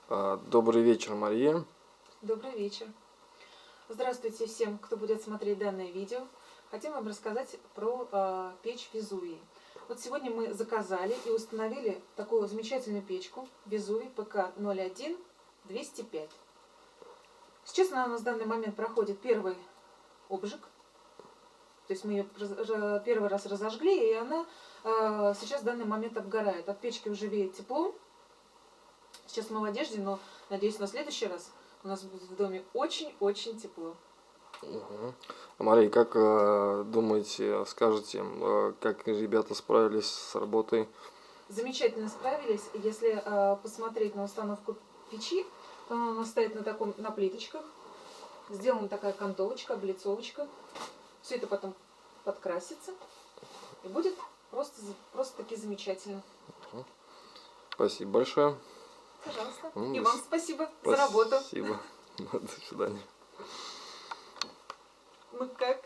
Добрый вечер, Мария. Добрый вечер. Здравствуйте всем, кто будет смотреть данное видео. Хотим вам рассказать про печь Везувий. Вот сегодня мы заказали и установили такую замечательную печку Везувий ПК-01-205. Сейчас она у нас в данный момент проходит первый обжиг. То есть мы ее первый раз разожгли, и она сейчас в данный момент обгорает. От печки уже веет тепло. Сейчас мы в одежде, но надеюсь, на следующий раз у нас будет в доме очень-очень тепло. Мария, как думаете, скажете, как ребята справились с работой? Замечательно справились. Если посмотреть на установку печи, то она у нас стоит на плиточках. Сделана такая окантовочка, облицовочка. Все это потом подкрасится. И будет просто-таки замечательно. Спасибо большое. Пожалуйста. И вам спасибо за работу. Спасибо. До свидания. Ну как?